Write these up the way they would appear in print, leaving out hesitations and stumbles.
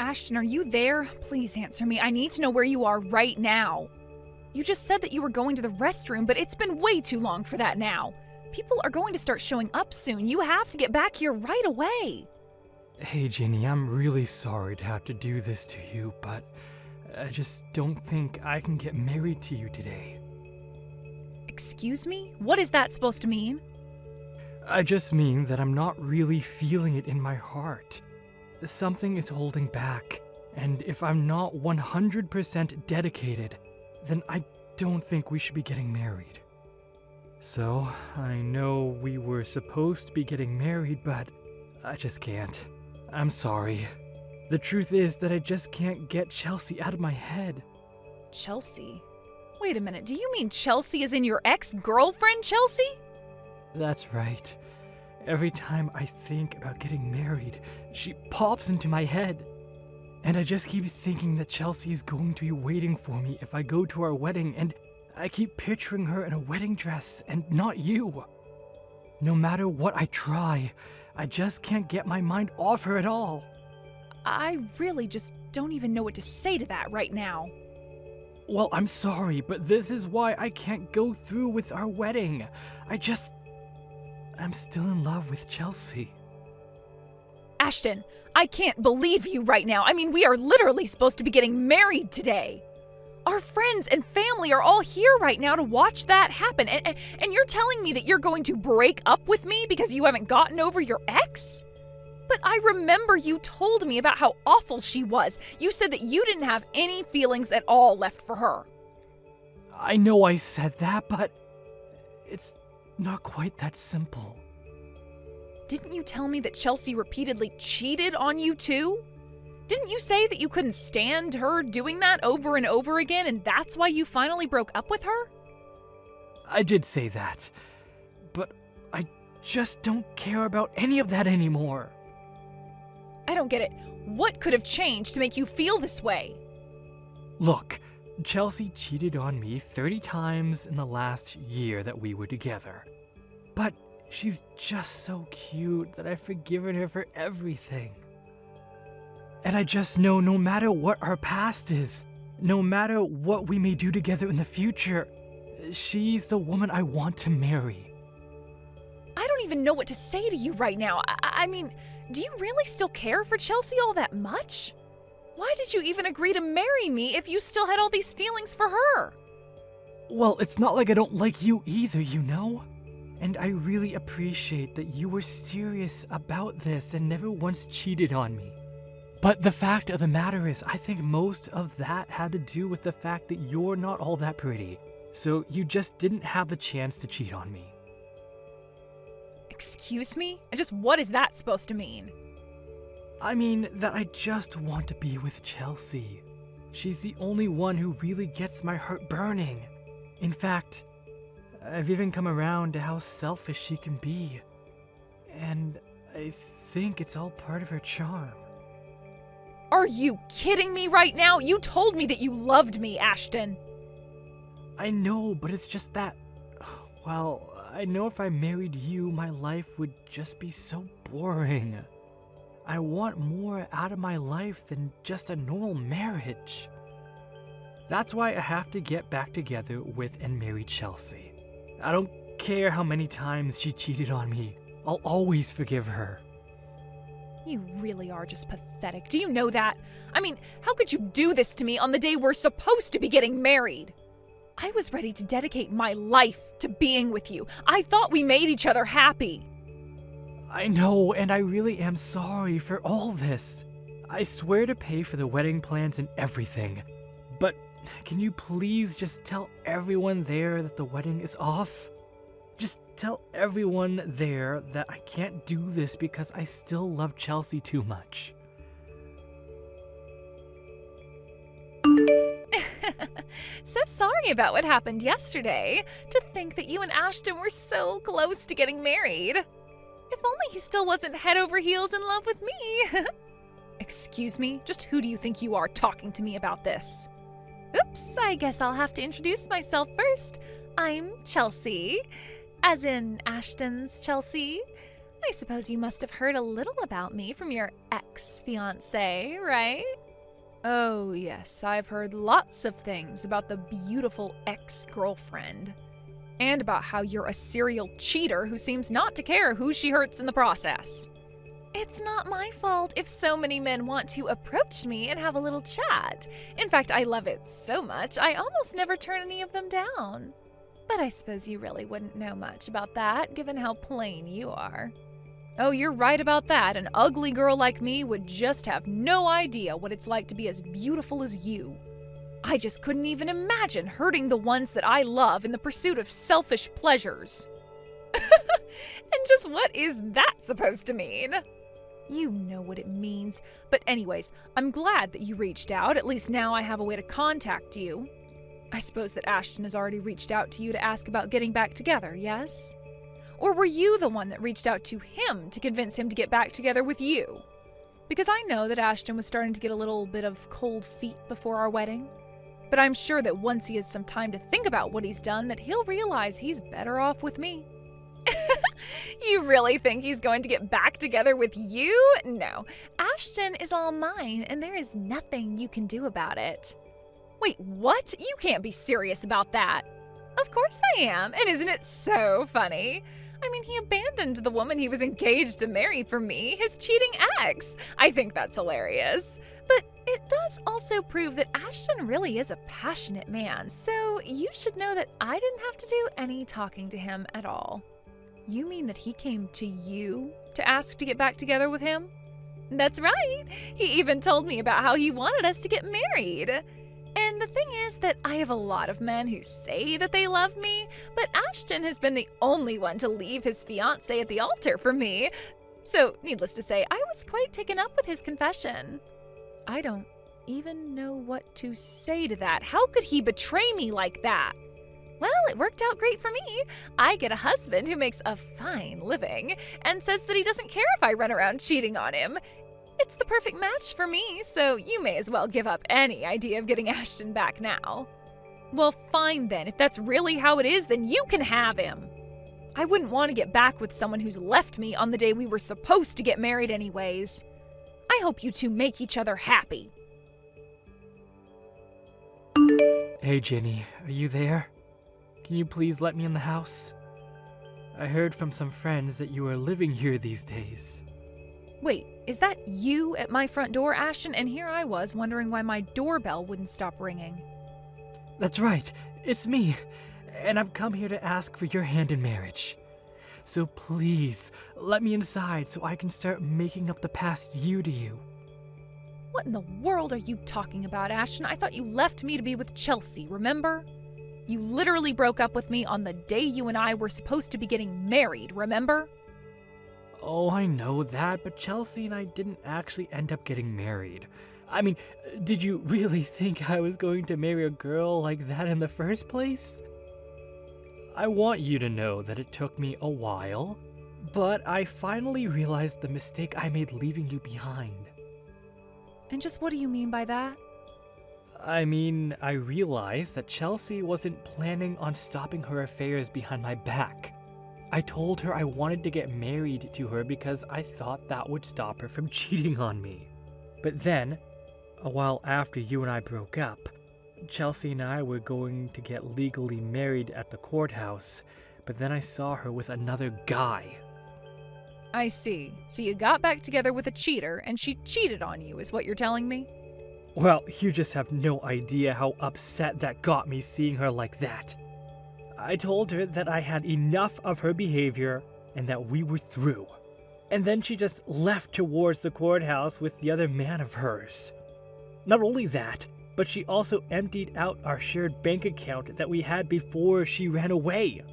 Ashton, are you there? Please answer me. I need to know where you are right now. You just said that you were going to the restroom, but it's been way too long for that now. People are going to start showing up soon. You have to get back here right away. Hey, Ginny, I'm really sorry to have to do this to you, but I just don't think I can get married to you today. Excuse me? What is that supposed to mean? I just mean that I'm not really feeling it in my heart. Something is holding back, and if I'm not 100% dedicated, then I don't think we should be getting married. So, I know we were supposed to be getting married, but I just can't. I'm sorry. The truth is that I just can't get Chelsea out of my head. Chelsea? Wait a minute, do you mean Chelsea is in your ex-girlfriend, Chelsea? That's right. Every time I think about getting married, she pops into my head. And I just keep thinking that Chelsea is going to be waiting for me if I go to our wedding, and I keep picturing her in a wedding dress and not you. No matter what I try, I just can't get my mind off her at all. I really just don't even know what to say to that right now. Well, I'm sorry, but this is why I can't go through with our wedding. I'm still in love with Chelsea. Ashton, I can't believe you right now. I mean, we are literally supposed to be getting married today. Our friends and family are all here right now to watch that happen. And you're telling me that you're going to break up with me because you haven't gotten over your ex? But I remember you told me about how awful she was. You said that you didn't have any feelings at all left for her. I know I said that, but it's not quite that simple. Didn't you tell me that Chelsea repeatedly cheated on you too? Didn't you say that you couldn't stand her doing that over and over again, and that's why you finally broke up with her? I did say that, but I just don't care about any of that anymore. I don't get it. What could have changed to make you feel this way? Look, Chelsea cheated on me 30 times in the last year that we were together. But she's just so cute that I've forgiven her for everything. And I just know no matter what our past is, no matter what we may do together in the future, she's the woman I want to marry. I don't even know what to say to you right now. I mean, do you really still care for Chelsea all that much? Why did you even agree to marry me if you still had all these feelings for her? Well, it's not like I don't like you either, you know? And I really appreciate that you were serious about this and never once cheated on me. But the fact of the matter is, I think most of that had to do with the fact that you're not all that pretty, so you just didn't have the chance to cheat on me. Excuse me? What is that supposed to mean? I mean that I just want to be with Chelsea. She's the only one who really gets my heart burning. In fact, I've even come around to how selfish she can be. And I think it's all part of her charm. Are you kidding me right now? You told me that you loved me, Ashton. I know, but it's just that, well, I know if I married you, my life would just be so boring. I want more out of my life than just a normal marriage. That's why I have to get back together with and marry Chelsea. I don't care how many times she cheated on me. I'll always forgive her. You really are just pathetic. Do you know that? I mean, how could you do this to me on the day we're supposed to be getting married? I was ready to dedicate my life to being with you. I thought we made each other happy. I know, and I really am sorry for all this. I swear to pay for the wedding plans and everything. But can you please just tell everyone there that the wedding is off? Just tell everyone there that I can't do this because I still love Chelsea too much. So sorry about what happened yesterday. To think that you and Ashton were so close to getting married. If only he still wasn't head over heels in love with me. Excuse me? Just who do you think you are talking to me about this? Oops, I guess I'll have to introduce myself first. I'm Chelsea. As in Ashton's Chelsea. I suppose you must have heard a little about me from your ex-fiancé, right? Oh, yes, I've heard lots of things about the beautiful ex-girlfriend. And about how you're a serial cheater who seems not to care who she hurts in the process. It's not my fault if so many men want to approach me and have a little chat. In fact, I love it so much, I almost never turn any of them down. But I suppose you really wouldn't know much about that, given how plain you are. Oh, you're right about that. An ugly girl like me would just have no idea what it's like to be as beautiful as you. I just couldn't even imagine hurting the ones that I love in the pursuit of selfish pleasures. And just what is that supposed to mean? You know what it means. But anyways, I'm glad that you reached out. At least now I have a way to contact you. I suppose that Ashton has already reached out to you to ask about getting back together, yes? Or were you the one that reached out to him to convince him to get back together with you? Because I know that Ashton was starting to get a little bit of cold feet before our wedding. But I'm sure that once he has some time to think about what he's done, that he'll realize he's better off with me. You really think he's going to get back together with you? No. Ashton is all mine, and there is nothing you can do about it. Wait, what? You can't be serious about that. Of course I am, and isn't it so funny? I mean, he abandoned the woman he was engaged to marry for me, his cheating ex. I think that's hilarious. But it does also prove that Ashton really is a passionate man, so you should know that I didn't have to do any talking to him at all. You mean that he came to you to ask to get back together with him? That's right. He even told me about how he wanted us to get married. And the thing is that I have a lot of men who say that they love me, but Ashton has been the only one to leave his fiancé at the altar for me. So, needless to say, I was quite taken up with his confession. I don't even know what to say to that. How could he betray me like that? Well, it worked out great for me. I get a husband who makes a fine living and says that he doesn't care if I run around cheating on him. It's the perfect match for me, so you may as well give up any idea of getting Ashton back now. Well, fine then. If that's really how it is, then you can have him. I wouldn't want to get back with someone who's left me on the day we were supposed to get married anyways. I hope you two make each other happy. Hey, Jenny, are you there? Can you please let me in the house? I heard from some friends that you are living here these days. Wait, is that you at my front door, Ashton? And here I was wondering why my doorbell wouldn't stop ringing. That's right, it's me, and I've come here to ask for your hand in marriage. So please, let me inside so I can start making up the past year to you. What in the world are you talking about, Ashton? I thought you left me to be with Chelsea, remember? You literally broke up with me on the day you and I were supposed to be getting married, remember? Oh, I know that, but Chelsea and I didn't actually end up getting married. I mean, did you really think I was going to marry a girl like that in the first place? I want you to know that it took me a while, but I finally realized the mistake I made leaving you behind. And just what do you mean by that? I mean, I realized that Chelsea wasn't planning on stopping her affairs behind my back. I told her I wanted to get married to her because I thought that would stop her from cheating on me. But then, a while after you and I broke up, Chelsea and I were going to get legally married at the courthouse, but then I saw her with another guy. I see. So you got back together with a cheater and she cheated on you, is what you're telling me? Well, you just have no idea how upset that got me seeing her like that. I told her that I had enough of her behavior and that we were through. And then she just left towards the courthouse with the other man of hers. Not only that, but she also emptied out our shared bank account that we had before she ran away.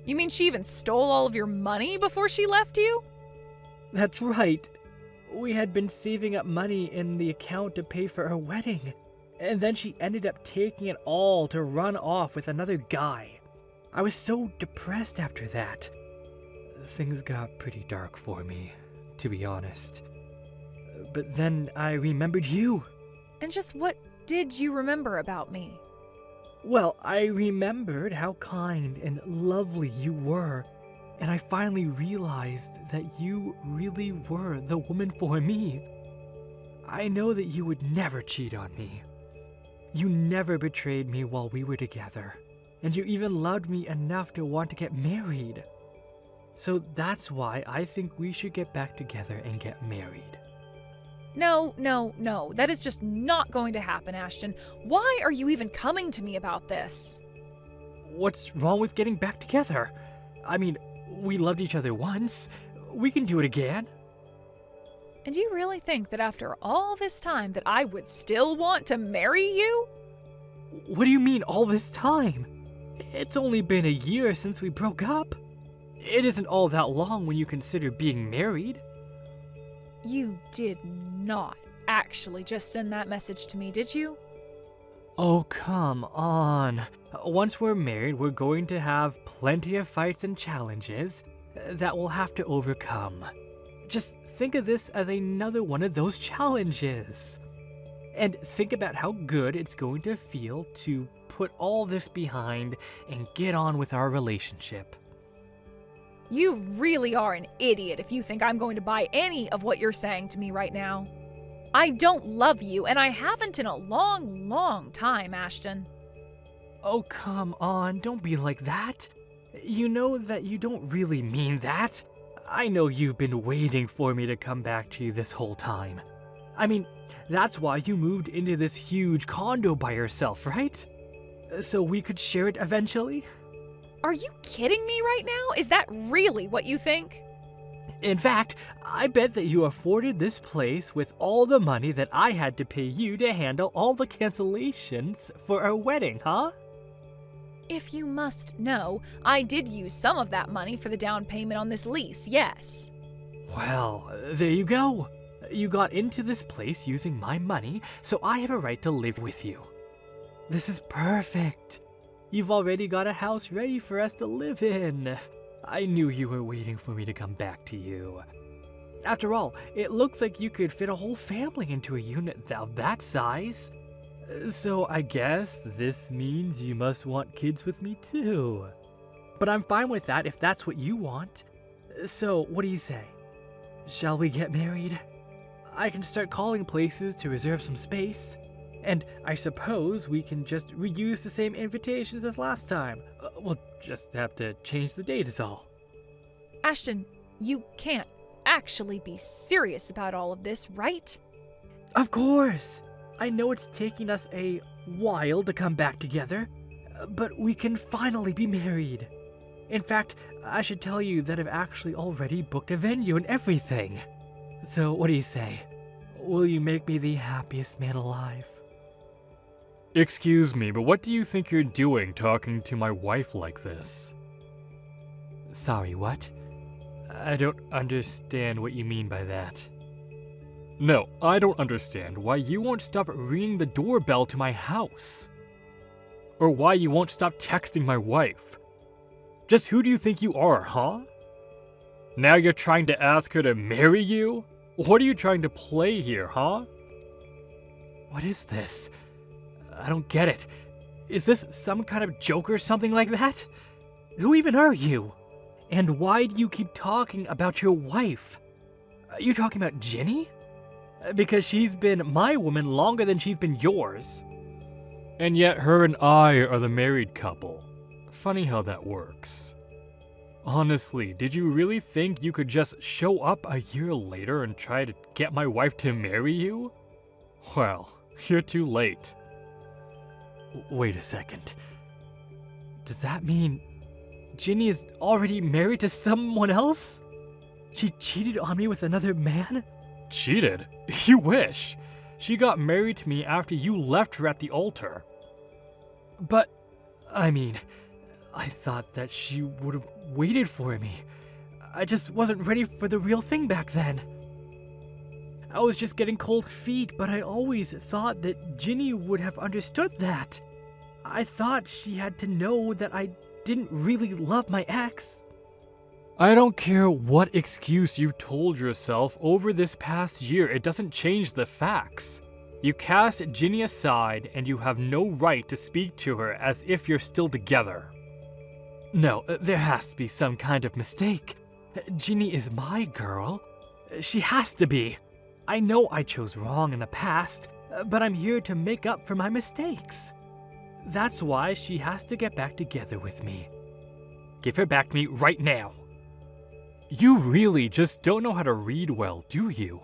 You mean she even stole all of your money before she left you? That's right. We had been saving up money in the account to pay for our wedding, and then she ended up taking it all to run off with another guy. I was so depressed after that. Things got pretty dark for me, to be honest. But then I remembered you. And just what did you remember about me? Well, I remembered how kind and lovely you were, And I finally realized that you really were the woman for me. I know that you would never cheat on me. You never betrayed me while we were together. And you even loved me enough to want to get married. So that's why I think we should get back together and get married. No. That is just not going to happen, Ashton. Why are you even coming to me about this? What's wrong with getting back together? I mean, we loved each other once. We can do it again. And you really think that after all this time that I would still want to marry you? What do you mean all this time? It's only been a year since we broke up. It isn't all that long when you consider being married. You did not actually just send that message to me, did you? Oh, come on. Once we're married, we're going to have plenty of fights and challenges that we'll have to overcome. Just think of this as another one of those challenges. And think about how good it's going to feel to put all this behind and get on with our relationship. You really are an idiot if you think I'm going to buy any of what you're saying to me right now. I don't love you, and I haven't in a long, long time, Ashton. Oh, come on, don't be like that. You know that you don't really mean that. I know you've been waiting for me to come back to you this whole time. I mean, that's why you moved into this huge condo by yourself, right? So we could share it eventually? Are you kidding me right now? Is that really what you think? In fact, I bet that you afforded this place with all the money that I had to pay you to handle all the cancellations for our wedding, huh? If you must know, I did use some of that money for the down payment on this lease, yes. Well, there you go. You got into this place using my money, so I have a right to live with you. This is perfect. You've already got a house ready for us to live in. I knew you were waiting for me to come back to you. After all, it looks like you could fit a whole family into a unit of that size. So I guess this means you must want kids with me too. But I'm fine with that if that's what you want. So what do you say? Shall we get married? I can start calling places to reserve some space. And I suppose we can just reuse the same invitations as last time. We'll just have to change the date is all. Ashton, you can't actually be serious about all of this, right? Of course! I know it's taking us a while to come back together, but we can finally be married. In fact, I should tell you that I've actually already booked a venue and everything. So what do you say? Will you make me the happiest man alive? Excuse me, but what do you think you're doing talking to my wife like this? Sorry, what? I don't understand what you mean by that. No, I don't understand why you won't stop ringing the doorbell to my house. Or why you won't stop texting my wife. Just who do you think you are, huh? Now you're trying to ask her to marry you? What are you trying to play here, huh? What is this? I don't get it. Is this some kind of joke or something like that? Who even are you? And why do you keep talking about your wife? Are you talking about Jenny? Because she's been my woman longer than she's been yours. And yet her and I are the married couple. Funny how that works. Honestly, did you really think you could just show up a year later and try to get my wife to marry you? Well, you're too late. Wait a second. Does that mean Ginny is already married to someone else? She cheated on me with another man? Cheated? You wish. She got married to me after you left her at the altar. But, I mean, I thought that she would have waited for me. I just wasn't ready for the real thing back then. I was just getting cold feet, but I always thought that Ginny would have understood that. I thought she had to know that I didn't really love my ex. I don't care what excuse you told yourself over this past year, it doesn't change the facts. You cast Ginny aside and you have no right to speak to her as if you're still together. No, there has to be some kind of mistake. Ginny is my girl. She has to be. I know I chose wrong in the past, but I'm here to make up for my mistakes. That's why she has to get back together with me. Give her back to me right now. You really just don't know how to read well, do you?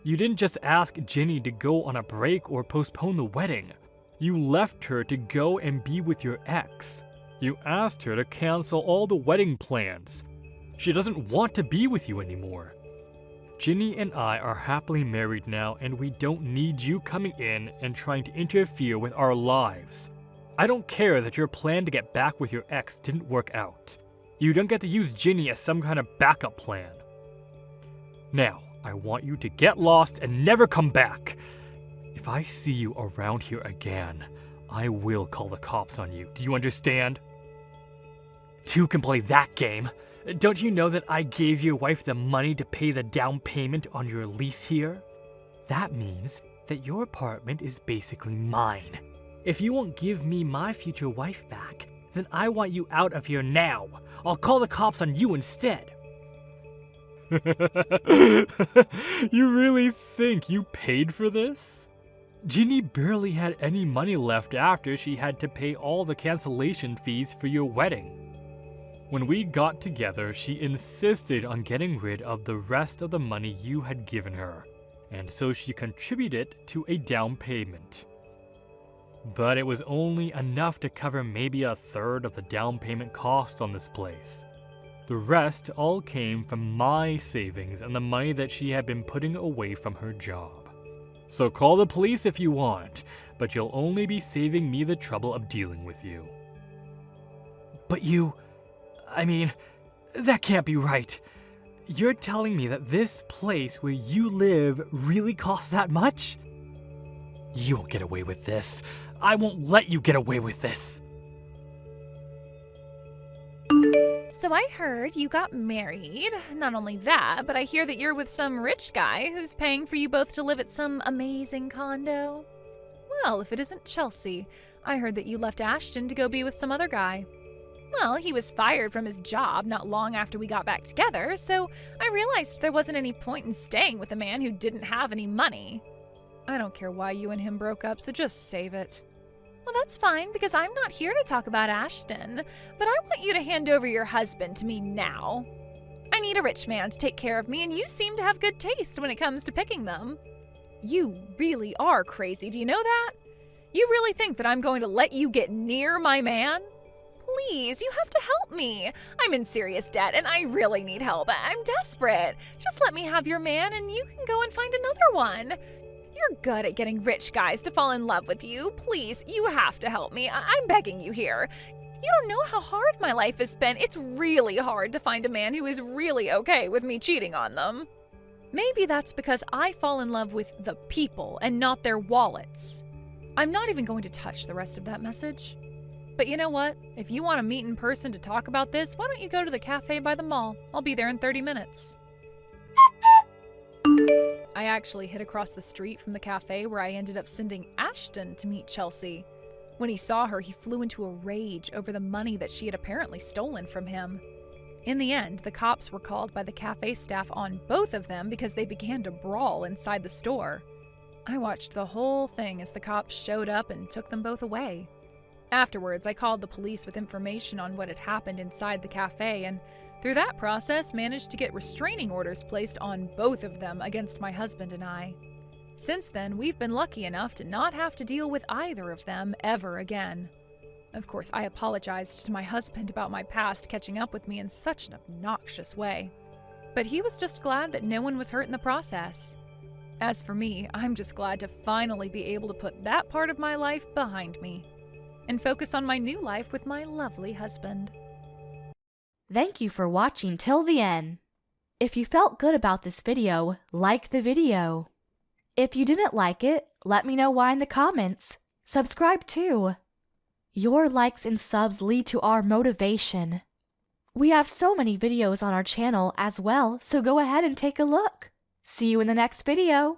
You didn't just ask Ginny to go on a break or postpone the wedding. You left her to go and be with your ex. You asked her to cancel all the wedding plans. She doesn't want to be with you anymore. Ginny and I are happily married now, and we don't need you coming in and trying to interfere with our lives. I don't care that your plan to get back with your ex didn't work out. You don't get to use Ginny as some kind of backup plan. Now, I want you to get lost and never come back. If I see you around here again, I will call the cops on you. Do you understand? Two can play that game. Don't you know that I gave your wife the money to pay the down payment on your lease here? That means that your apartment is basically mine. If you won't give me my future wife back, then I want you out of here now. I'll call the cops on you instead. You really think you paid for this? Ginny barely had any money left after she had to pay all the cancellation fees for your wedding. When we got together, she insisted on getting rid of the rest of the money you had given her, and so she contributed to a down payment. But it was only enough to cover maybe a third of the down payment cost on this place. The rest all came from my savings and the money that she had been putting away from her job. So call the police if you want, but you'll only be saving me the trouble of dealing with you. But that can't be right. You're telling me that this place where you live really costs that much? You won't get away with this. I won't let you get away with this. So I heard you got married. Not only that, but I hear that you're with some rich guy who's paying for you both to live at some amazing condo. Well, if it isn't Chelsea, I heard that you left Ashton to go be with some other guy. Well, he was fired from his job not long after we got back together, so I realized there wasn't any point in staying with a man who didn't have any money. I don't care why you and him broke up, so just save it. Well, that's fine, because I'm not here to talk about Ashton, but I want you to hand over your husband to me now. I need a rich man to take care of me, and you seem to have good taste when it comes to picking them. You really are crazy, do you know that? You really think that I'm going to let you get near my man? Please, you have to help me. I'm in serious debt, and I really need help. I'm desperate. Just let me have your man, and you can go and find another one. You're good at getting rich guys to fall in love with you. Please, you have to help me. I'm begging you here. You don't know how hard my life has been. It's really hard to find a man who is really okay with me cheating on them. Maybe that's because I fall in love with the people and not their wallets. I'm not even going to touch the rest of that message. But you know what? If you want to meet in person to talk about this, why don't you go to the cafe by the mall? I'll be there in 30 minutes. I actually hid across the street from the cafe where I ended up sending Ashton to meet Chelsea. When he saw her, he flew into a rage over the money that she had apparently stolen from him. In the end, the cops were called by the cafe staff on both of them because they began to brawl inside the store. I watched the whole thing as the cops showed up and took them both away. Afterwards, I called the police with information on what had happened inside the cafe, and through that process managed to get restraining orders placed on both of them against my husband and I. Since then, we've been lucky enough to not have to deal with either of them ever again. Of course, I apologized to my husband about my past catching up with me in such an obnoxious way. But he was just glad that no one was hurt in the process. As for me, I'm just glad to finally be able to put that part of my life behind me and focus on my new life with my lovely husband. Thank you for watching till the end. If you felt good about this video, like the video. If you didn't like it, let me know why in the comments. Subscribe too. Your likes and subs lead to our motivation. We have so many videos on our channel as well, so go ahead and take a look. See you in the next video.